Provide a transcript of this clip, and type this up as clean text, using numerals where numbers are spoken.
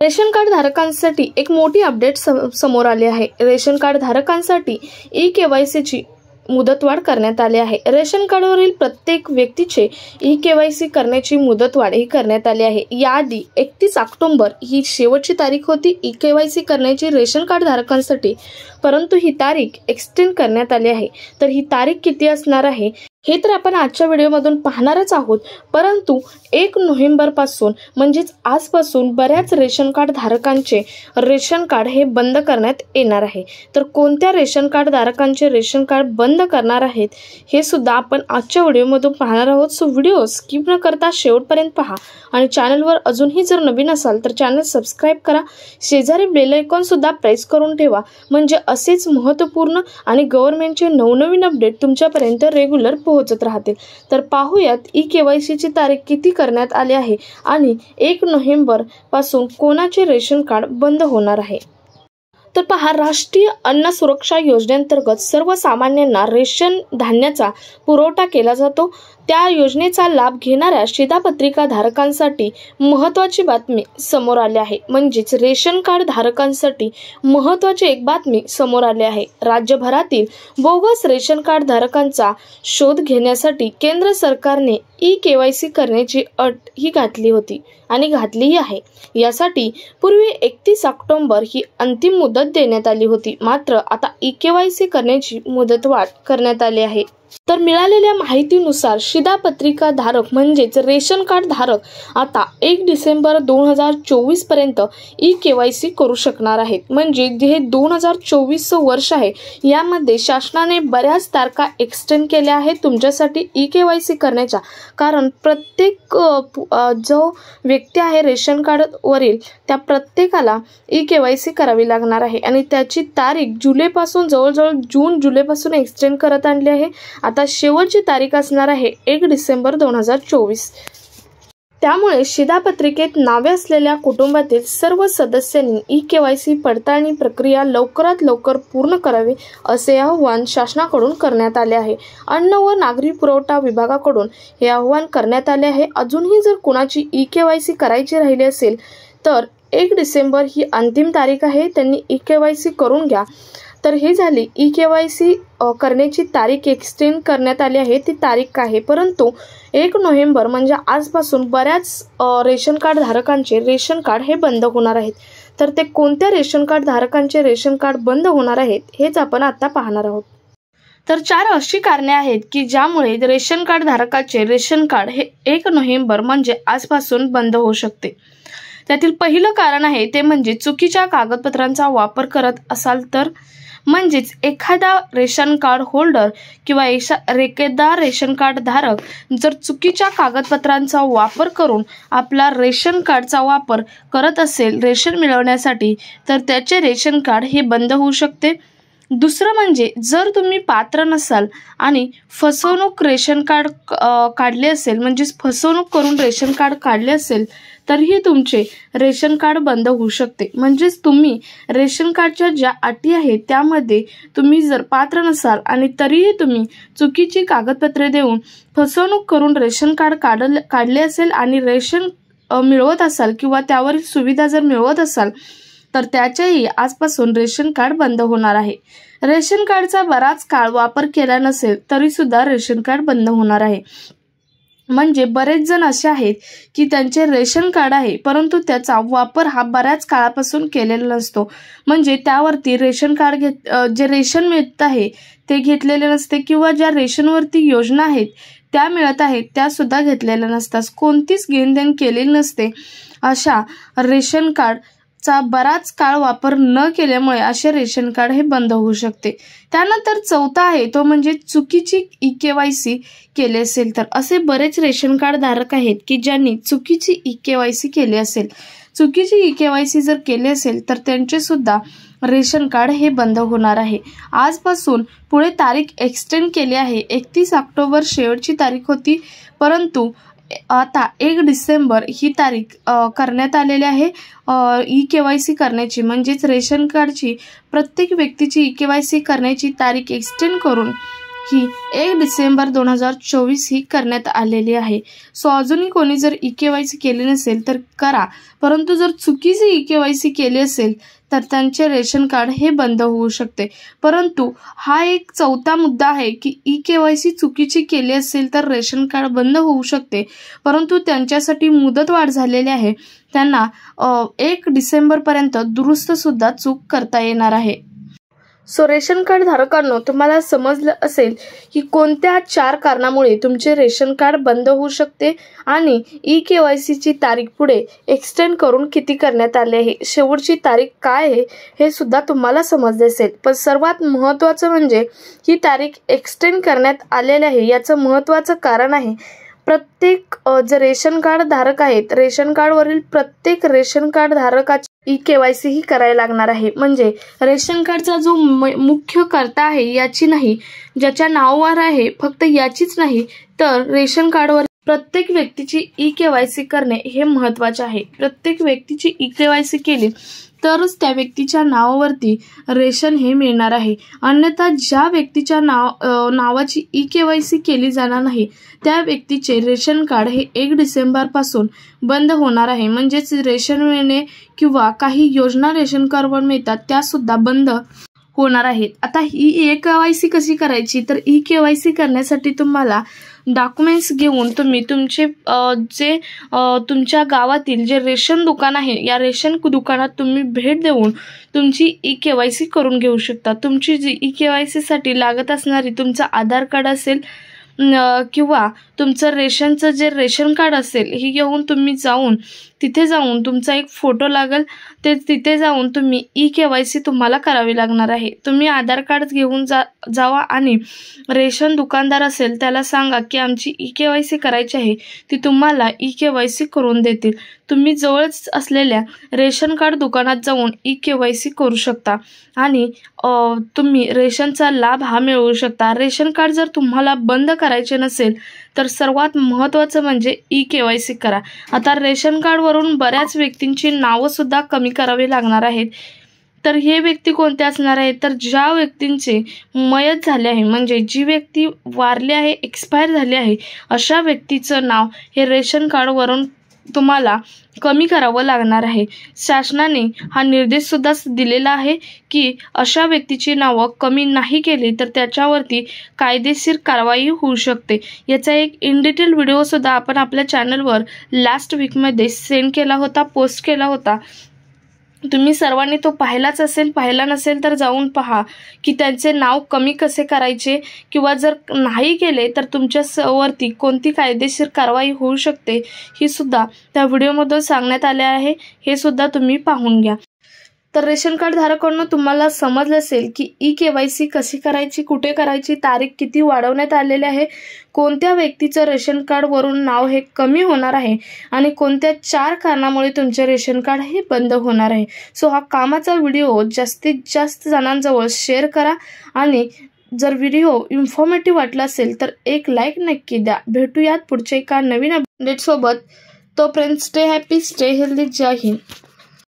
Ration card धारकांसाठी एक मोठी अपडेट समोर आली आहे। रेशन कार्ड धारकांसाठी ई-केवायसीची मुदतवाढ करण्यात आली आहे। रेशन कार्डवरील प्रत्येक व्यक्तीचे ई-केवायसी करण्याची मुदतवाढ ही करण्यात आली आहे। याआधी 31 ऑक्टोबर ही शेवटची तारीख होती ई-केवायसी करण्याची रेशन कार्ड धारकांसाठी, परंतु ही तारीख एक्सटेंड करण्यात आली आहे। तर ही तारीख किती असणार आहे हे तर आपण आजच्या व्हिडिओमधून पाहणारच आहोत, परंतु 1 नोव्हेंबर पासून म्हणजेच आजपासून बऱ्याच रेशन कार्ड धारकांचे रेशन कार्ड हे बंद करण्यात येणार आहे। तर कोणत्या रेशन कार्ड धारकांचे रेशन कार्ड बंद करणार आहेत हे सुद्धा आपण आजच्या व्हिडिओमधून पाहणार आहोत। सो व्हिडिओ स्किप न करता शेवटपर्यंत पहा आणि चॅनलवर अजूनही जर नवीन असाल तर चॅनल सबस्क्राइब करा, शेजारी बेल आयकॉन सुद्धा प्रेस करून ठेवा, म्हणजे असेच महत्त्वपूर्ण आणि गव्हर्नमेंटचे नवनवीन अपडेट तुमच्यापर्यंत रेग्युलर पोहोचत राहतील। तर पाहूयात ई-केवायसीची तारीख किती करण्यात आली आहे आणि 1 नोव्हेंबर पासून कोणाचे रेशन कार्ड बंद होणार आहे। तर पहा, राष्ट्रीय अन्न सुरक्षा योजनेअंतर्गत सर्वसामान्यांना रेशन धान्याचा पुरवठा केला जातो। त्या योजनेचा लाभ घेणाऱ्या शिधापत्रिका धारकांसाठी महत्त्वाची बातमी समोर आली आहे, म्हणजेच रेशन कार्ड धारकांसाठी महत्त्वाची एक बातमी समोर आली आहे। राज्यभरातील बोगस रेशन कार्ड धारकांचा शोध घेण्यासाठी केंद्र सरकारने ई-केवायसी करण्याची अट ही घातली होती आणि घातलीही आहे। यासाठी पूर्वी 31 ऑक्टोबर ही अंतिम मुदत देण्यात आली होती, मात्र आता ई-केवायसी करण्याची मुदतवाढ करण्यात आली आहे। तर मिळालेल्या माहितीनुसार शिधापत्रिका धारक म्हणजेच रेशन कार्ड धारक आता 1 डिसेंबर 2024 पर्यंत ई-केवायसी करू शकणार आहेत। म्हणजे जे 2024 वर्ष आहे यामध्ये शासनाने बऱ्याच तारखा एक्सटेंड केल्या आहेत तुमच्यासाठी ई-केवायसी करण्याच्या, कारण प्रत्येक जो व्यक्ती आहे रेशन कार्डवरील त्या प्रत्येकाला ई-केवायसी करावी लागणार आहे आणि त्याची तारीख जुलैपासून जवळजवळ जून-जुलैपासून एक्सटेंड करत आणली आहे। आता शेवटची तारीख असणार आहे 1 डिसेंबर 2024। त्यामुळे शिधापत्रिकेत नावे असलेल्या कुटुंबातील सर्व सदस्यांनी ई-केवायसी पडताळणी प्रक्रिया लवकरात लवकर पूर्ण करावी असे आवाहन शासनाकडून करण्यात आले आहे। अन्न व नागरी पुरवठा विभागाकडून हे आवाहन करण्यात आले आहे। अजूनही जर कोणाची ई-केवायसी करायची राहिली असेल तर 1 डिसेंबर ही अंतिम तारीख आहे, त्यांनी ई-केवायसी करून घ्या। तर ही झाली ई-केवायसी करण्याची तारीख एक्सटेंड करण्यात आली आहे, ती तारीख आहे। परंतु 1 नोव्हेंबर म्हणजे आजपासून बऱ्याच रेशन कार्ड धारकांचे रेशन कार्ड हे बंद होणार आहेत। तर ते कोणत्या रेशन कार्ड धारकांचे रेशन कार्ड बंद होणार आहेत हेच आपण आता पाहणार आहोत। तर 4 अशी कारणे आहेत की ज्यामुळे रेशन कार्ड धारकाचे रेशन कार्ड हे 1 नोव्हेंबर म्हणजे आजपासून बंद होऊ शकते। त्यातील पहिलं कारण आहे ते म्हणजे चुकीच्या कागदपत्रांचा वापर करत असाल तर, म्हणजेच एखादा रेशन कार्ड होल्डर किंवा एखादा रेशन कार्ड धारक जर चुकीच्या कागदपत्रांचा वापर करून आपला रेशन कार्डचा वापर करत असेल रेशन मिळवण्यासाठी, तर त्याचे रेशन कार्ड हे बंद होऊ शकते। दुसरं म्हणजे जर तुम्ही पात्र नसाल आणि फसवणूक रेशन कार्ड काढले असेल, म्हणजेच फसवणूक करून रेशन कार्ड काढले असेल तरीही तुमचे रेशन कार्ड बंद होऊ शकते। म्हणजेच तुम्ही रेशन कार्डच्या ज्या अटी आहेत त्यामध्ये तुम्ही जर पात्र नसाल आणि तरीही तुम्ही चुकीची कागदपत्रे देऊन फसवणूक करून रेशन कार्ड काढले असेल आणि रेशन मिळवत असाल किंवा त्यावरील सुविधा जर मिळवत असाल तर त्याच्याही आजपासून रेशन कार्ड बंद होणार आहे। रेशन कार्डचा बराच काळ वापर केला नसेल तरी सुद्धा रेशन कार्ड बंद होणार आहे। म्हणजे बरेच जण असे आहेत की त्यांचे रेशन कार्ड आहे परंतु त्याचा वापर हा बऱ्याच काळापासून केलेला नसतो, म्हणजे त्यावरती रेशन कार्ड जे रेशन मिळत आहे ते घेतलेले नसते किंवा ज्या रेशनवरती योजना आहेत त्या मिळत आहेत त्या सुद्धा घेतलेल्या नसतात, कोणतीच घेणदेण केलेली नसते। अशा रेशन कार्ड चा बराच काळ वापर न केल्यामुळे असे रेशन कार्ड हे बंद होऊ शकते। त्यानंतर चौथा आहे तो म्हणजे चुकीची ई-केवायसी केली असेल तर, असे बरेच रेशन कार्ड धारक आहेत की ज्यांनी चुकीची ई-केवायसी केली असेल। चुकीची ई-केवायसी जर केली असेल तर त्यांचे सुद्धा रेशन कार्ड हे बंद होणार आहे। आजपासून पुढे तारीख एक्सटेंड केली आहे, 31 ऑक्टोबर शेवटची तारीख होती, परंतु आता 1 डिसेंबर ही तारीख करण्यात आलेली आहे ई-केवायसी करण्याची, म्हणजेच रेशन कार्डची प्रत्येक व्यक्तीची ई-केवायसी करण्याची तारीख एक्सटेंड करून ही 1 डिसेंबर 2024 ही करण्यात आलेली आहे. सो अजूनही कोणी जर EKYC केली नसेल तर करा, परंतु जर चुकीची EKYC केली असेल तर त्यांचे रेशन कार्ड हे बंद होऊ शकते. परंतु हा एक चौथा मुद्दा आहे की EKYC चुकीची केली असेल तर रेशन कार्ड बंद होऊ शकते, परंतु त्यांच्यासाठी मुदतवाढ झालेली आहे. त्यांना 1 डिसेंबरपर्यंत दुरुस्त सुद्धा चूक करता येणार आहे. सो रेशन कार्ड धारकांनो, तुम्हाला समजलं असेल की कोणत्या 4 कारणामुळे तुमचे रेशन कार्ड बंद होऊ शकते आणि EKYCची तारीख पुढे एक्सटेंड करून किती करण्यात आले आहे. शेवटची तारीख काय आहे हे सुद्धा तुम्हाला समजले असेल. पण सर्वात महत्त्वाचं म्हणजे ही तारीख एक्सटेंड करण्यात आलेली आहे याचं महत्त्वाचं कारण आहे प्रत्येक जे रेशन कार्ड धारक आहेत, रेशन कार्डवरील प्रत्येक रेशन कार्ड धारकाची EKYC ही करायला लागणार आहे. म्हणजे रेशन कार्डचा जो मुख्य कर्ता आहे याची नाही, ज्याच्या नावावर आहे फक्त याचीच नाही, तर रेशन कार्डवर प्रत्येक व्यक्तीची EKYC करणे हे महत्त्वाचे आहे. प्रत्येक व्यक्तीची EKYC केली तरच त्या व्यक्तीच्या नावावरती रेशन हे मिळणार आहे. अन्यथा ज्या व्यक्तीच्या नावाची EKYC केली जाणार नाही त्या व्यक्तीचे रेशन कार्ड हे 1 डिसेंबरपासून बंद होणार आहे. म्हणजेच रेशन मिळणे किंवा काही योजना रेशन कार्डवर मिळतात त्या सुद्धा बंद होणार आहेत. आता ही EKYC कशी करायची, तर EKYC करण्यासाठी तुम्हाला डॉक्युमेंट्स घेऊन तुम्ही तुमचे जे तुमच्या गावातील जे रेशन दुकान आहे या रेशन दुकानात तुम्ही भेट देऊन तुमची EKYC करून घेऊ शकता. तुमची जी EKYC साठी लागत असणारी तुमचं आधार कार्ड असेल किंवा तुमचं रेशनचं जे रेशन कार्ड असेल हे घेऊन तुम्ही तिथे जाऊन तुमचा एक फोटो लागेल, ते तिथे जाऊन तुम्ही EKYC तुम्हाला करावी लागणार आहे. तुम्ही आधार कार्ड घेऊन जावा आणि रेशन दुकानदार असेल त्याला सांगा की आमची EKYC करायची आहे, ती तुम्हाला EKYC करून देतील. तुम्ही जवळच असलेल्या रेशन कार्ड दुकानात जाऊन EKYC करू शकता आणि तुम्ही रेशनचा लाभ हा मिळवू शकता. रेशन कार्ड जर तुम्हाला बंद करायचे नसेल तर सर्वात महत्त्वाचं म्हणजे EKYC करा. आता रेशन कार्डवरून बऱ्याच व्यक्तींची नावं सुद्धा कमी करावी लागणार आहेत. तर हे व्यक्ती कोणते असणार आहेत, तर ज्या व्यक्तींचे मयत झाले आहे, म्हणजे जी व्यक्ती वारली आहे, एक्सपायर झाली आहे, अशा व्यक्तीचं नाव हे रेशन कार्डवरून तुम्हाला कमी करावं लागणार आहे. शासनाने हा निर्देश सुद्धा दिलेला आहे की अशा व्यक्तीची नावं कमी नाही केली तर त्याच्यावरती कायदेशीर कारवाई होऊ शकते. याचा एक इन डिटेल व्हिडिओ सुद्धा आपण आपल्या चॅनलवर लास्ट वीकमध्ये सेंड केला होता, पोस्ट केला होता. तुम्ही सर्वांनी तो पाहिलाच असेल. पाहिला नसेल तर जाऊन पहा की त्यांचे नाव कमी कसे करायचे किंवा जर नाही केले तर तुमच्यावरती कोणती कायदेशीर कारवाई होऊ शकते ही सुद्धा त्या व्हिडिओमधून सांगण्यात आले आहे. हे सुद्धा तुम्ही पाहून घ्या. तर रेशन कार्ड धारकांना तुम्हाला समजलं असेल की EKYC कशी करायची, कुठे करायची, तारीख किती वाढवण्यात आलेली आहे, कोणत्या व्यक्तीचं रेशन कार्डवरून नाव हे कमी होणार आहे आणि कोणत्या 4 कारणामुळे तुमचे रेशन कार्ड हे बंद होणार आहे. सो हा कामाचा व्हिडिओ जास्तीत जास्त जणांजवळ शेअर करा आणि जर व्हिडिओ इन्फॉर्मेटिव्ह वाटला असेल तर एक लाईक नक्की द्या. भेटूयात पुढच्या एका नवीन अपडेट सोबत. तोपर्यंत स्टे हॅपी, स्टे हेल्दी. जय हिंद.